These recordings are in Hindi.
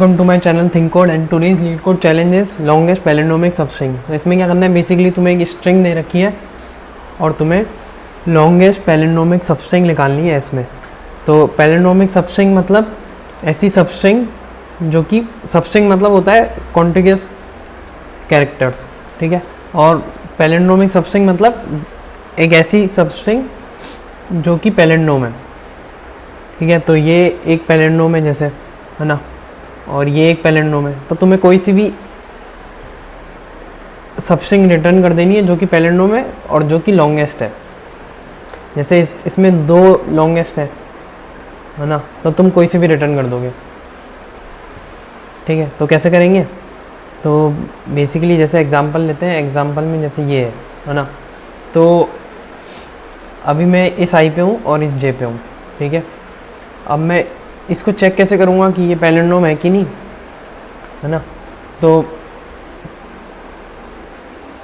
Welcome to my channel think code and today's LeetCode challenge is longest palindromic substring. तो इसमें क्या करना है, बेसिकली तुम्हें एक स्ट्रिंग दे रखी है और तुम्हें लॉन्गेस्ट पैलिंड्रोमिक सब स्ट्रिंग निकालनी है इसमें। तो पैलिंड्रोमिक सब स्ट्रिंग मतलब ऐसी सब स्ट्रिंग जो कि सब स्ट्रिंग मतलब होता है कॉन्टिग्यूअस कैरेक्टर्स, ठीक है। और पैलिंड्रोमिक सब स्ट्रिंग मतलब एक ऐसी सब स्ट्रिंग जो कि पैलिंड्रोम है, ठीक है। तो ये एक पैलिंड्रोम है जैसे, है ना, और ये एक पैलिंड्रोम है। तो तुम्हें कोई सी भी सब स्ट्रिंग रिटर्न कर देनी है जो कि पैलिंड्रोम है और जो कि लॉन्गेस्ट है। जैसे इसमें दो लॉन्गेस्ट है ना, तो तुम कोई सी भी रिटर्न कर दोगे, ठीक है। तो कैसे करेंगे, तो बेसिकली जैसे एग्जांपल लेते हैं। एग्जांपल में जैसे ये है ना, तो अभी मैं इस आई पे हूँ और इस जे पे हूँ, ठीक है। अब मैं इसको चेक कैसे करूँगा कि ये पैलिंड्रोम है कि नहीं, है ना। तो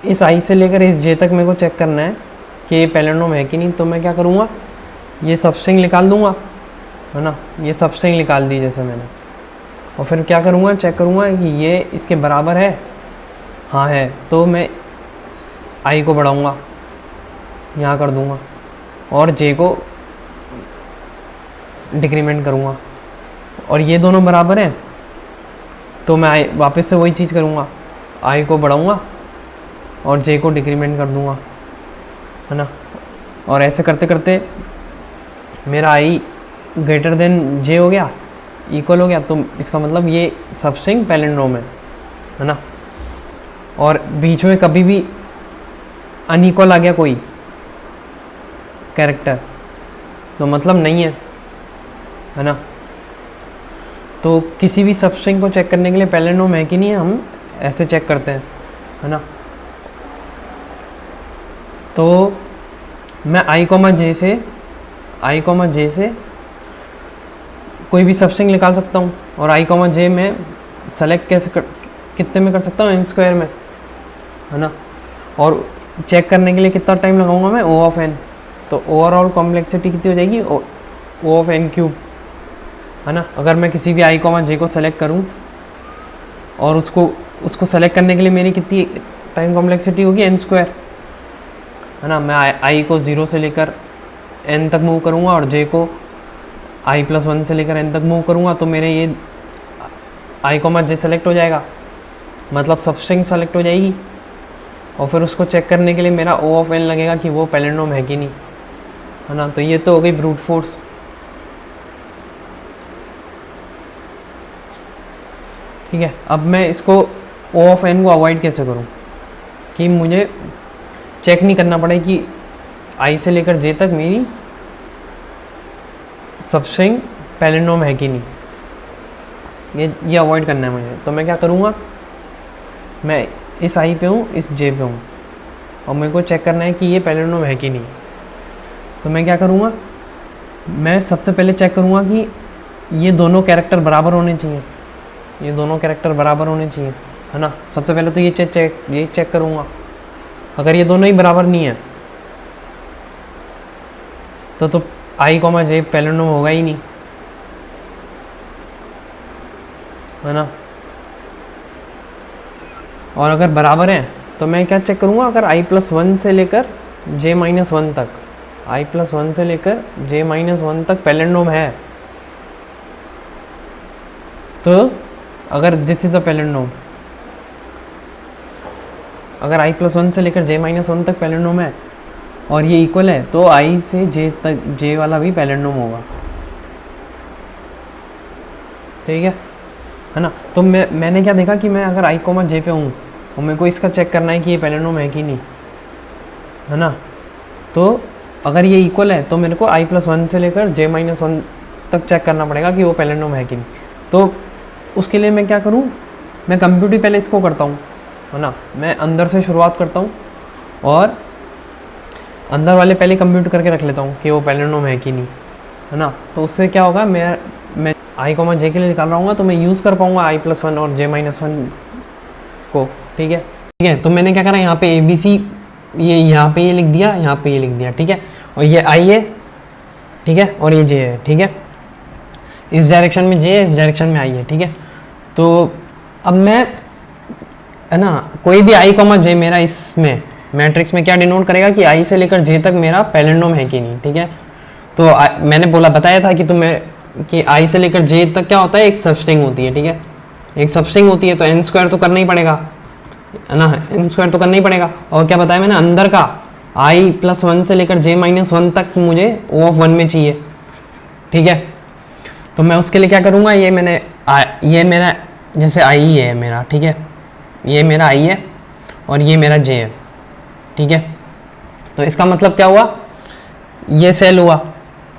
इस आई से लेकर इस जे तक मेरे को चेक करना है कि ये पैलिंड्रोम है कि नहीं। तो मैं क्या करूँगा, ये सब स्ट्रिंग निकाल दूँगा, है ना। ये सब स्ट्रिंग निकाल दी जैसे मैंने, और फिर क्या करूँगा, चेक करूँगा कि ये इसके बराबर है, हाँ है। तो मैं आई को बढ़ाऊँगा, यहाँ कर दूँगा, और जे को डिक्रीमेंट करूँगा, और ये दोनों बराबर हैं तो मैं आई वापस से वही चीज़ करूँगा, आई को बढ़ाऊँगा और जे को डिक्रीमेंट कर दूँगा, है ना। और ऐसे करते करते मेरा आई ग्रेटर देन जे हो गया, इक्वल हो गया। तो इसका मतलब ये सब स्ट्रिंग पैलिंड्रोम है ना। और बीच में कभी भी अनइक्वल आ गया कोई कैरेक्टर तो मतलब नहीं है ना। तो किसी भी सब स्ट्रिंग को चेक करने के लिए पैलिंड्रोम है कि नहीं है, हम ऐसे चेक करते हैं, है ना। तो मैं आई कॉमा जे से कोई भी सब स्ट्रिंग निकाल सकता हूँ, और आई कॉमा जे में सेलेक्ट कितने में कर सकता हूँ, n स्क्वायर में, है ना। और चेक करने के लिए कितना टाइम लगाऊंगा मैं, O ऑफ n। तो ओवरऑल कॉम्प्लेक्सिटी कितनी हो जाएगी, O ऑफ n क्यूब, है ना। अगर मैं किसी भी आई कॉमा जे को सेलेक्ट करूं और उसको सेलेक्ट करने के लिए मेरी कितनी टाइम कॉम्प्लेक्सिटी होगी, n स्क्वायर, है ना। मैं आई को 0 से लेकर n तक मूव करूंगा और जे को i+1 से लेकर n तक मूव करूंगा, तो मेरे ये आई कॉमा जे सेलेक्ट हो जाएगा, मतलब सब स्ट्रिंग सेलेक्ट हो जाएगी। और फिर उसको चेक करने के लिए मेरा O ऑफ n लगेगा कि वो पैलिंड्रोम है कि नहीं, है ना। तो ये तो हो गई ब्रूट फोर्स, ठीक है। अब मैं इसको O ऑफ n को अवॉइड कैसे करूं कि मुझे चेक नहीं करना पड़े कि आई से लेकर जे तक मेरी सब स्ट्रिंग पैलिंड्रोम है कि नहीं, ये अवॉइड करना है मुझे। तो मैं क्या करूँगा, मैं इस आई पे हूँ, इस जे पे हूँ, और मेरे को चेक करना है कि ये पैलिंड्रोम है कि नहीं। तो मैं क्या करूँगा, मैं सबसे पहले चेक करूँगा कि ये दोनों कैरेक्टर बराबर होने चाहिए, ये दोनों कैरेक्टर बराबर होने चाहिए, है ना। सबसे पहले तो ये चेक करूँगा। अगर ये दोनों ही बराबर नहीं है तो आई कॉमा जे पैलिंड्रोम होगा ही नहीं, है ना। और अगर बराबर है तो मैं क्या चेक करूँगा, अगर i+1 से लेकर j-1 तक, i+1 से लेकर j-1 तक पैलिंड्रोम है, तो अगर दिस इज़ अ पैलिंड्रोम, अगर i+1 से लेकर j-1 तक पैलिंड्रोम है और ये इक्वल है, तो i से j तक j वाला भी पैलिंड्रोम होगा, ठीक है ना। तो मैंने क्या देखा कि मैं अगर i कॉमा जे पे हूँ और मेरे को इसका चेक करना है कि ये पैलिंड्रोम है कि नहीं, है ना। तो अगर ये इक्वल है तो मेरे को i+1 से लेकर j-1 तक चेक करना पड़ेगा कि वो पैलिंड्रोम है कि नहीं। तो उसके लिए मैं क्या करूँ, मैं कंप्यूट ही पहले इसको करता हूँ, है ना। मैं अंदर से शुरुआत करता हूँ और अंदर वाले पहले कंप्यूट करके रख लेता हूँ कि वो पैलिंड्रोम है कि नहीं, है ना। तो उससे क्या होगा, मैं आई कॉमा जे के लिए निकाल रहा हूँ तो मैं यूज़ कर पाऊँगा i+1 और j-1 को, ठीक है। तो मैंने क्या करा, यहाँ पे ABC, ये यहाँ पे ये लिख दिया, यहाँ पे ये लिख दिया, ठीक है। और ये आई है, ठीक है, और ये जे है, ठीक है। इस डायरेक्शन में जे है, इस डायरेक्शन में आई है, ठीक है। तो अब मैं, है ना, कोई भी आई कॉमा जे मेरा इसमें मैट्रिक्स में क्या डिनोट करेगा कि आई से लेकर जे तक मेरा पैलिंड्रोम है कि नहीं, ठीक है। तो मैंने बताया था कि कि आई से लेकर जे तक क्या होता है, एक सबस्ट्रिंग होती है, ठीक है, एक सबस्ट्रिंग होती है, तो एन स्क्वायर तो करना ही पड़ेगा, है ना, एन स्क्वायर तो करना ही पड़ेगा। और क्या बताया मैंने, अंदर का आई प्लस 1 से लेकर जे माइनस 1 तक मुझे ओ ऑफ 1 में चाहिए, ठीक है। तो मैं उसके लिए क्या करूँगा, ये मेरा जैसे आई है मेरा, ठीक है, ये मेरा आई है और ये मेरा जे है, ठीक है। तो इसका मतलब क्या हुआ, ये सेल हुआ,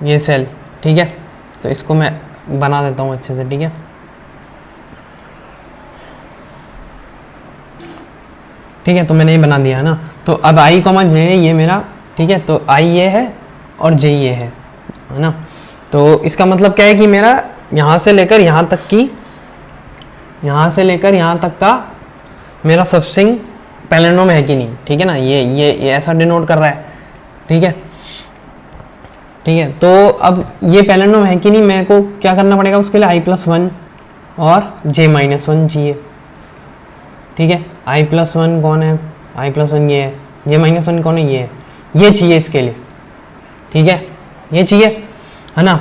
ये सेल, ठीक है। तो इसको मैं बना देता हूँ अच्छे से, ठीक है। ठीक है, तो मैंने ये बना दिया है ना। तो अब आई कॉमा जे ये मेरा, ठीक है, तो आई ये है और जे ये है ना। तो इसका मतलब क्या है कि मेरा यहाँ से लेकर यहाँ तक की, यहाँ से लेकर यहाँ तक का मेरा सबस्ट्रिंग पैलिंड्रोम है कि नहीं, ठीक है ना। ये ऐसा डिनोट कर रहा है, ठीक है, ठीक है। तो अब ये पैलिंड्रोम है कि नहीं, मेरे को क्या करना पड़ेगा उसके लिए, आई प्लस 1 और जे माइनस 1 चाहिए, ठीक है। आई प्लस 1 कौन है, आई प्लस 1 ये है, जे माइनस 1 कौन है, ये है, ये चाहिए इसके लिए, ठीक है, ये चाहिए, है ना।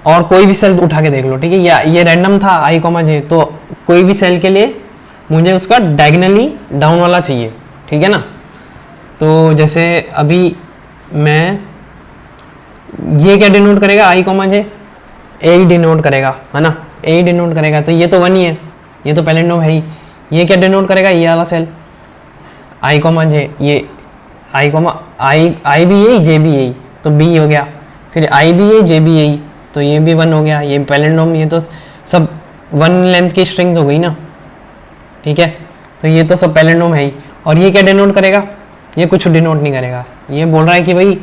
और कोई भी सेल उठा के देख लो, ठीक है, ये रैंडम था आई कॉमा जे, तो कोई भी सेल के लिए मुझे उसका डायगनली डाउन वाला चाहिए, ठीक है ना। तो जैसे अभी मैं, ये क्या डिनोट करेगा, आई कॉमा जे ए ही डिनोट करेगा, है ना, ए ही डिनोट करेगा, तो ये तो 1 ही है, ये तो पैलिंड्रोम है ही। ये क्या डिनोट करेगा, ये वाला सेल आई कॉमा जे, ये आई कॉमा आई भी यही, जे भी यही, तो बी हो गया, फिर आई भी यही, जे भी यही, तो ये भी 1 हो गया, ये पैलिंड्रोम, ये तो सब 1 लेंथ की स्ट्रिंग्स हो गई ना, ठीक है। तो ये तो सब पैलिंड्रोम है ही। और ये क्या डिनोट करेगा, ये कुछ डिनोट नहीं करेगा, ये बोल रहा है कि भाई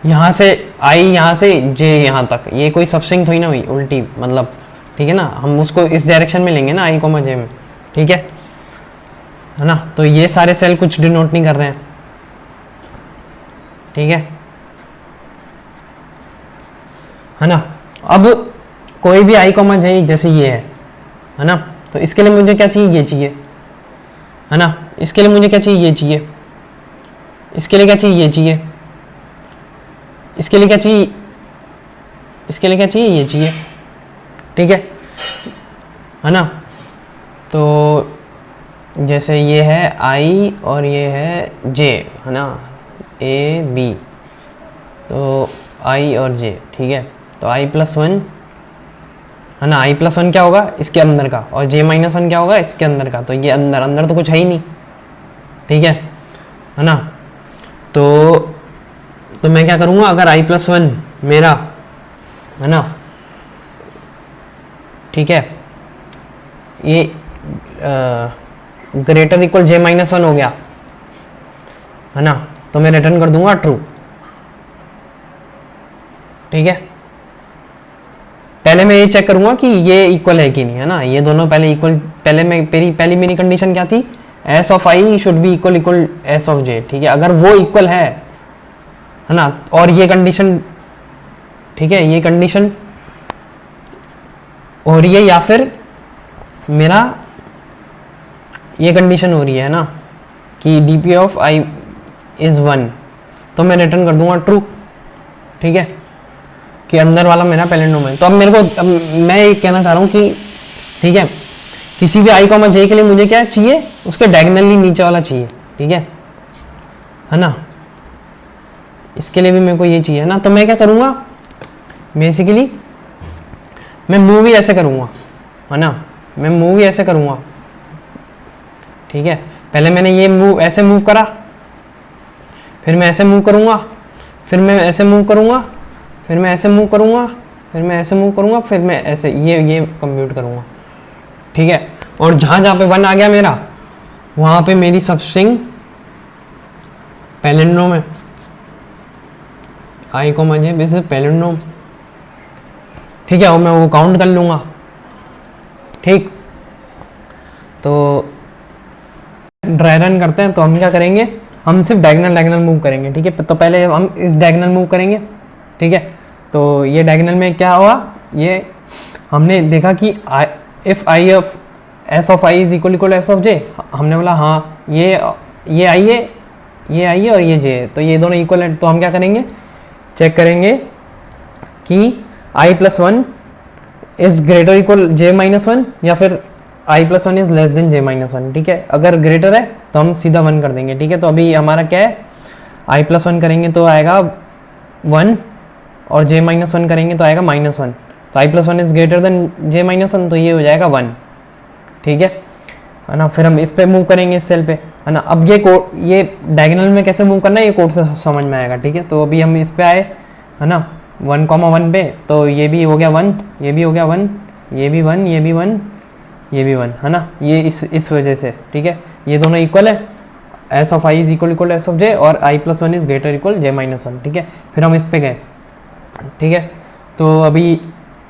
यहाँ से आई, यहाँ से जे यहाँ तक, ये कोई सबस्ट्रिंग थोड़ी ना हुई उल्टी, मतलब, ठीक है ना, हम उसको इस डायरेक्शन में लेंगे ना आई कॉमा जे में, ठीक है ना। तो ये सारे सेल कुछ डिनोट नहीं कर रहे हैं, ठीक है ना। अब कोई भी आई कॉमा जे जैसे ये है ना, तो इसके लिए मुझे क्या चाहिए, ये चाहिए, है ना। इसके लिए मुझे क्या चाहिए, ये चाहिए, इसके लिए क्या चाहिए, ये चाहिए, इसके लिए क्या चाहिए, इसके लिए क्या चाहिए, ये चाहिए, ठीक है ना। तो जैसे ये है आई और ये है जे, है ना, ए बी, तो आई और जे, ठीक है। तो आई प्लस 1, है ना, आई प्लस 1 क्या होगा, इसके अंदर का, और जे माइनस 1 क्या होगा, इसके अंदर का, तो ये अंदर अंदर तो कुछ है ही नहीं, ठीक है ना। तो मैं क्या करूँगा, अगर आई प्लस 1 मेरा, है ना, ठीक है, ये ग्रेटर इक्वल जे माइनस 1 हो गया, है ना, तो मैं रिटर्न कर दूंगा ट्रू, ठीक है। पहले मैं ये चेक करूंगा कि ये इक्वल है कि नहीं, है ना, ये दोनों पहले इक्वल, पहली मेरी कंडीशन क्या थी, S of I should be equal S of J, ठीक है। अगर वो इक्वल है ना, और ये कंडीशन, ठीक है, ये कंडीशन हो रही है, या फिर मेरा ये कंडीशन हो रही है ना कि D P of I is 1, तो मैं रिटर्न कर दूंगा ट्रू, ठीक है, कि अंदर वाला मेरा पैलिंड्रोम है। तो अब मैं ये कहना चाह रहा हूँ कि, ठीक है, किसी भी आई कॉमा जे के लिए मुझे क्या चाहिए, उसके डायगोनली नीचे वाला चाहिए, ठीक है ना। इसके लिए भी मेरे को ये चाहिए ना। तो मैं क्या करूँगा, बेसिकली मैं मूव ही ऐसे करूँगा, है ना, मैं मूव ही ऐसे करूँगा, ठीक है। पहले मैंने ये ऐसे मूव करा, फिर मैं ऐसे मूव करूँगा, फिर मैं ऐसे मूव करूँगा, फिर मैं ऐसे मूव करूँगा, फिर मैं ऐसे मूव करूँगा, फिर मैं ऐसे ये कंप्यूट करूँगा, ठीक है। और जहाँ जहाँ पे 1 आ गया मेरा, वहाँ पे मेरी सबस्ट्रिंग पैलिंड्रोम है, आई कॉमा जे बेस पैलिंड्रोम, ठीक है। और मैं वो काउंट कर लूँगा, ठीक। तो ड्राई रन करते हैं, तो हम क्या करेंगे, हम सिर्फ डायगोनल मूव करेंगे, ठीक है। तो पहले हम इस डायगोनल मूव करेंगे, ठीक है। तो ये डायगोनल में क्या हुआ, ये हमने देखा कि if I of S of I is equal S of J, हमने बोला हाँ ये आई है, ये आई है और ये जे है, तो ये दोनों इक्वल है। तो हम क्या करेंगे, चेक करेंगे कि I plus one is greater equal J minus one या फिर I plus one is less than J minus one. ठीक है, अगर ग्रेटर है तो हम सीधा वन कर देंगे। ठीक है, तो अभी हमारा क्या है, आई प्लस वन करेंगे तो आएगा वन और जे माइनस वन करेंगे तो आएगा माइनस वन। तो I plus one is greater than J minus one, तो ये हो जाएगा वन। ठीक है ना, फिर हम इस पे मूव करेंगे इस सेल पे, है ना। अब ये कोड, ये डायगोनल में कैसे मूव करना है ये कोड से समझ में आएगा। ठीक है, तो अभी हम इस पे आए, है ना, 1,1 पे, तो ये भी हो गया वन, ये भी हो गया वन, ये भी वन, ये भी वन, ये भी वन, है ना, ये इस वजह से। ठीक है, ये दोनों इक्वल है, S of I is equal S of J और I plus one is greater equal J minus one. ठीक है, फिर हम इस पे गए। ठीक है, तो अभी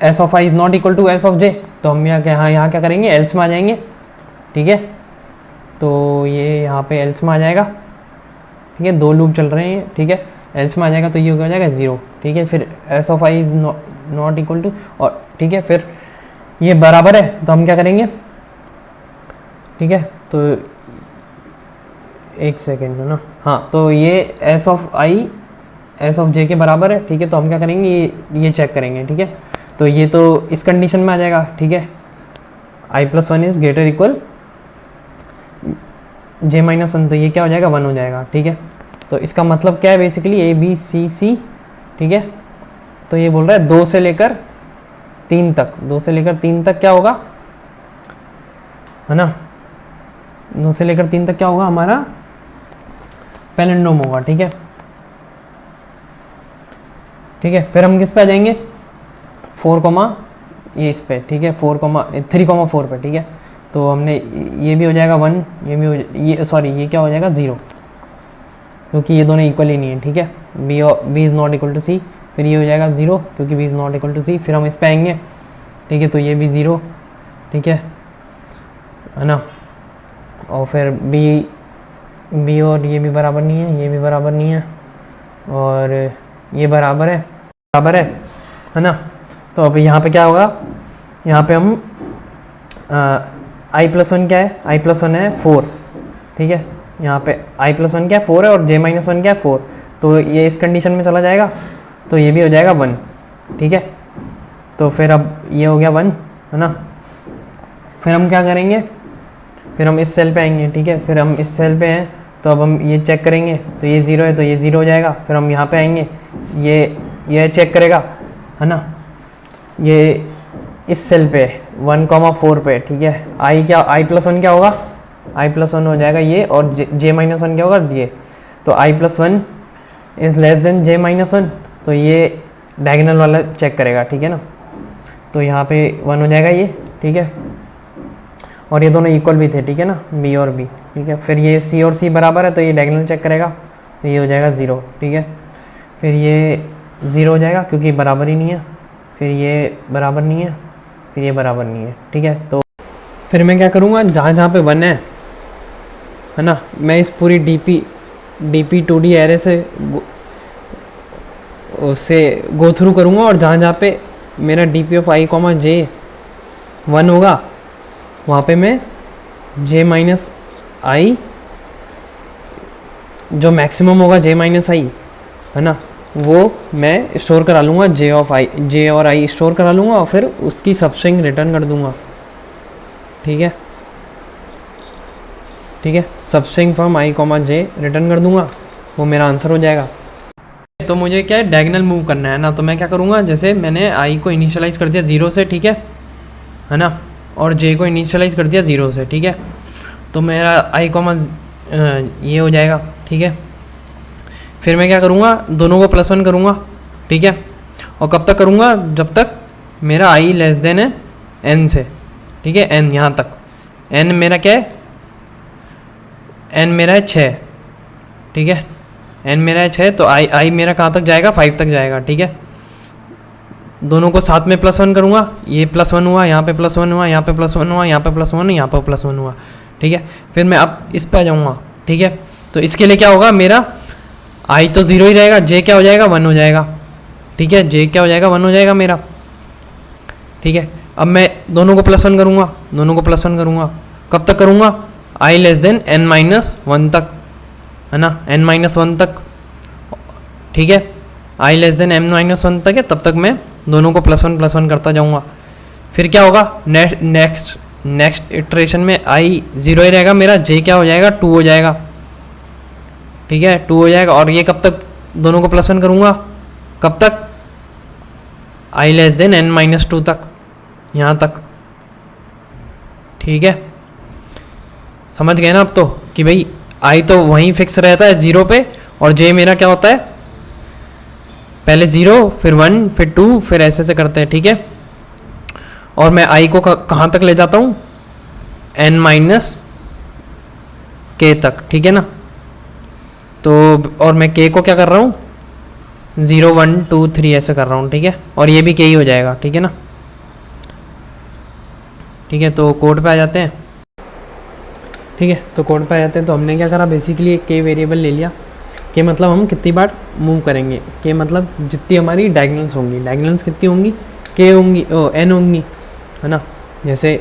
S of I is not equal to S of J, तो हम यहाँ क्या करेंगे, एल्स में आ जाएंगे। ठीक है, तो ये यहाँ पे एल्स में आ जाएगा। ठीक है, दो लूप चल रहे हैं। ठीक है, एल्स में आ जाएगा तो ये हो जाएगा 0। ठीक है, फिर S of I is not equal to, और ठीक है फिर ये बराबर है तो हम क्या करेंगे, ठीक है, तो एक सेकेंड, है ना, हाँ, तो ये S of I S of J के बराबर है। ठीक है, तो हम क्या करेंगे, ये चेक करेंगे। ठीक है, तो ये तो इस कंडीशन में आ जाएगा। ठीक है, I plus one is greater equal J minus one, तो ये क्या हो जाएगा, वन हो जाएगा। ठीक है, तो इसका मतलब क्या है, बेसिकली ए बी सी सी। ठीक है, तो ये बोल रहा है 2 से लेकर 3 तक, 2 से लेकर 3 तक क्या होगा, है ना, 2 से लेकर 3 तक क्या होगा, हमारा पैलिंड्रोम होगा। ठीक है, ठीक है, फिर हम किस पे आ जाएंगे, 4, ये इस पे। ठीक है, 3,4 पे। ठीक है, तो हमने ये भी हो जाएगा 1, ये भी ये सॉरी ये क्या हो जाएगा 0, क्योंकि ये दोनों इक्वल ही नहीं है। ठीक है, B is not equal to C, फिर ये हो जाएगा 0 क्योंकि B is not equal to C. फिर हम इस पे आएंगे। ठीक है, तो ये भी 0। ठीक है ना, और फिर बी और ये भी बराबर नहीं है, ये भी बराबर नहीं है, और ये बराबर है ना। तो अब यहाँ पे क्या होगा, यहाँ पे हम आई प्लस वन क्या है, आई प्लस वन है 4। ठीक है, यहाँ पे आई प्लस वन क्या है 4 है और जे माइनस वन क्या है 4, तो ये इस कंडीशन में चला जाएगा, तो ये भी हो जाएगा 1। ठीक है, तो फिर अब ये हो गया 1, है ना। फिर हम क्या करेंगे, फिर हम इस सेल पे आएंगे। ठीक है, फिर हम इस सेल पे हैं तो अब हम ये चेक करेंगे, तो ये 0 है तो ये 0 हो जाएगा। फिर हम यहाँ पे आएंगे, ये चेक करेगा, है ना, ये इस सेल पे 1,4 पे। ठीक है, आई प्लस वन क्या होगा, आई प्लस वन हो जाएगा ये, और जे माइनस वन क्या होगा ये, तो I plus one is less than J minus one, तो ये डायगोनल वाला चेक करेगा। ठीक है ना, तो यहाँ पे 1 हो जाएगा ये। ठीक है, और ये दोनों इक्वल भी थे। ठीक है ना, बी और बी। ठीक है, फिर ये सी और सी बराबर है तो ये डायगोनल चेक करेगा, तो ये हो जाएगा 0। ठीक है, फिर ये 0 हो जाएगा क्योंकि बराबर ही नहीं है, फिर ये बराबर नहीं है, फिर ये बराबर नहीं है। ठीक है, तो फिर मैं क्या करूँगा, जहाँ जहाँ पे 1 है ना, मैं इस पूरी डीपी 2D एरे से उससे गो थ्रू करूँगा, और जहाँ जहाँ पे मेरा D P of I comma J 1 होगा वहाँ पे मैं जे माइनस आई जो मैक्सिमम होगा जे माइनस आई, है ना, वो मैं स्टोर करा लूँगा, जे और आई स्टोर करा लूँगा, और फिर उसकी सबस्ट्रिंग रिटर्न कर दूँगा। ठीक है, ठीक है, substring from I comma J return कर दूँगा, वो मेरा आंसर हो जाएगा। तो मुझे क्या है, डायगोनल मूव करना है ना, तो मैं क्या करूँगा, जैसे मैंने आई को इनिशियलाइज़ कर दिया 0 से। ठीक है ना, और जे को इनिशियलाइज़ कर दिया 0 से। ठीक है, तो मेरा आई कॉमा ये हो जाएगा। ठीक है, फिर मैं क्या करूँगा, दोनों को +1 करूँगा। ठीक है, और कब तक करूँगा, जब तक मेरा आई लेस देन है n से। ठीक है, n यहाँ तक, n मेरा क्या है, n मेरा है 6। ठीक है, n मेरा है 6, तो आई मेरा कहाँ तक जाएगा, 5 तक जाएगा। ठीक है, दोनों को साथ में +1 करूँगा, ये +1 हुआ, यहाँ पे +1 हुआ, यहाँ पे +1 हुआ, यहाँ पे +1, यहाँ पे +1 हुआ। ठीक है, फिर मैं अब इस पे आ जाऊँगा। ठीक है, तो इसके लिए क्या होगा, मेरा आई तो 0 ही रहेगा, जे क्या हो जाएगा, 1 हो जाएगा। ठीक है, जे क्या हो जाएगा, 1 हो जाएगा मेरा। ठीक है, अब मैं दोनों को +1 करूँगा, दोनों को +1 करूँगा, कब तक करूँगा, i लेस देन n-1 तक, है ना, n-1 तक, ठीक है, i लेस देन n-1 तक है, तब तक मैं दोनों को +1 करता जाऊँगा। फिर क्या होगा, नेक्स्ट इटरेशन में i 0 ही रहेगा मेरा, j क्या हो जाएगा, 2 हो जाएगा, ठीक है, 2 हो जाएगा। और ये कब तक दोनों को +1 करूँगा, कब तक, i लेस देन n-2 तक, यहाँ तक, ठीक है, समझ गए ना अब तो कि भाई i तो वहीं फिक्स रहता है 0 पे, और j मेरा क्या होता है, पहले 0 फिर 1 फिर 2 फिर ऐसे से करते हैं, ठीक है। और मैं i को कहाँ तक ले जाता हूँ, n-k तक, ठीक है ना। तो और मैं k को क्या कर रहा हूँ, 0 1 2 3 ऐसे कर रहा हूँ, ठीक है, और ये भी k ही हो जाएगा, ठीक है ना। ठीक है, तो कोड पे आ जाते हैं, ठीक है, तो कोड पे आ जाते हैं। तो हमने क्या करा, बेसिकली एक k वेरिएबल ले लिया। k मतलब हम कितनी बार मूव करेंगे, k मतलब जितनी हमारी डायगोनल्स होंगी, डायगोनल्स कितनी होंगी, k होंगी, n होंगी, है ना। जैसे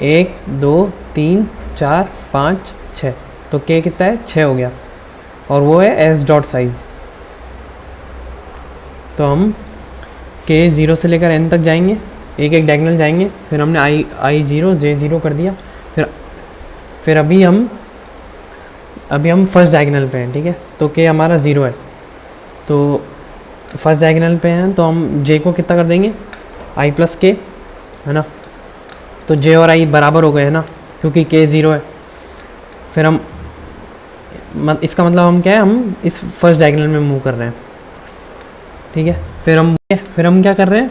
1 2 3 4 5 6, तो k कितना है, 6 हो गया, और वो है s डॉट साइज। तो हम k 0 से लेकर n तक जाएंगे, एक एक डायगोनल जाएंगे, फिर हमने i 0 j 0 कर दिया। फिर अभी हम फर्स्ट डायगोनल पे हैं, ठीक है, तो k हमारा 0 है, तो फर्स्ट डायगोनल पे हैं, तो हम j को कितना कर देंगे, i प्लस k, है ना। तो j और i बराबर हो गए, है ना, क्योंकि k 0 है। फिर हम इसका मतलब हम क्या है, हम इस फर्स्ट डायगोनल में मूव कर रहे हैं, ठीक है। फिर हम क्या कर रहे हैं,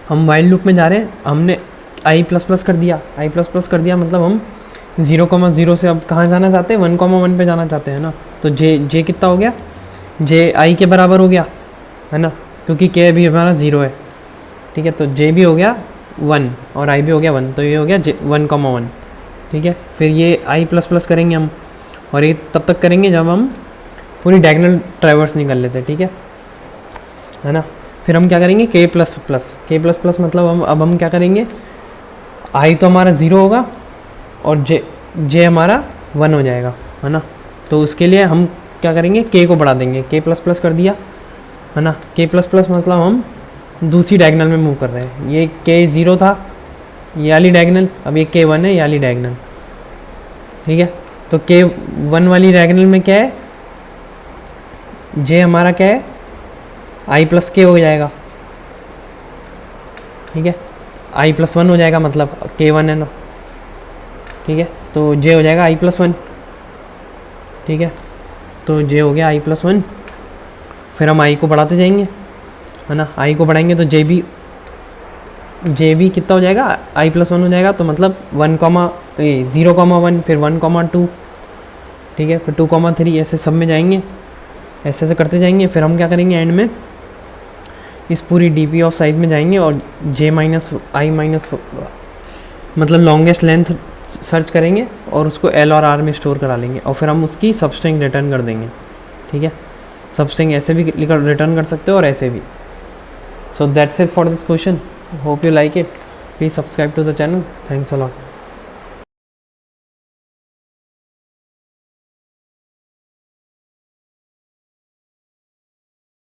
हम वाइल लूप में जा रहे हैं, हमने i प्लस प्लस कर दिया, i प्लस प्लस कर दिया, मतलब हम 0,0 से अब कहाँ जाना चाहते हैं, 1,1 पे जाना चाहते हैं ना। तो j कितना हो गया, j i के बराबर हो गया, है ना, क्योंकि k भी हमारा 0 है, ठीक है। तो j भी हो गया 1 और i भी हो गया 1, तो ये हो गया 1,1, ठीक है। फिर ये i प्लस प्लस करेंगे हम, और ये तब तक करेंगे जब हम पूरी डायगोनल ट्रैवर्स नहीं कर लेते, ठीक है ना। फिर हम क्या करेंगे, k प्लस प्लस मतलब अब हम क्या करेंगे, i तो हमारा 0 होगा और j हमारा 1 हो जाएगा, है ना। तो उसके लिए हम क्या करेंगे, k को बढ़ा देंगे, k प्लस प्लस कर दिया, है ना। k प्लस प्लस मतलब हम दूसरी डायगोनल में मूव कर रहे हैं, ये k 0 था ये वाली डायगोनल, अब ये k 1 है ये वाली डायगोनल, ठीक है। तो k 1 वाली डायगोनल में क्या है, j हमारा क्या है, i प्लस k हो जाएगा, ठीक है, i प्लस 1 हो जाएगा, मतलब k 1 है ना, ठीक है। तो j हो जाएगा i प्लस 1, ठीक है। तो j हो गया i प्लस 1। फिर हम i को बढ़ाते जाएंगे, है ना, i को बढ़ाएंगे तो j भी कितना हो जाएगा, i प्लस 1 हो जाएगा, तो मतलब 0,1 फिर 1,2, ठीक है, फिर 2,3 ऐसे सब में जाएंगे, ऐसे करते जाएंगे। फिर हम क्या करेंगे, एंड में इस पूरी डी ऑफ साइज में जाएंगे और j माइनस i माइनस मतलब लॉन्गेस्ट लेंथ सर्च करेंगे और उसको l और r में स्टोर करा लेंगे, और फिर हम उसकी सबस्ट्रिंग रिटर्न कर देंगे, ठीक है। सबस्ट्रिंग ऐसे भी रिटर्न कर सकते हो और ऐसे भी। So that's it for this question, hope you like it, please subscribe to the channel, thanks a lot.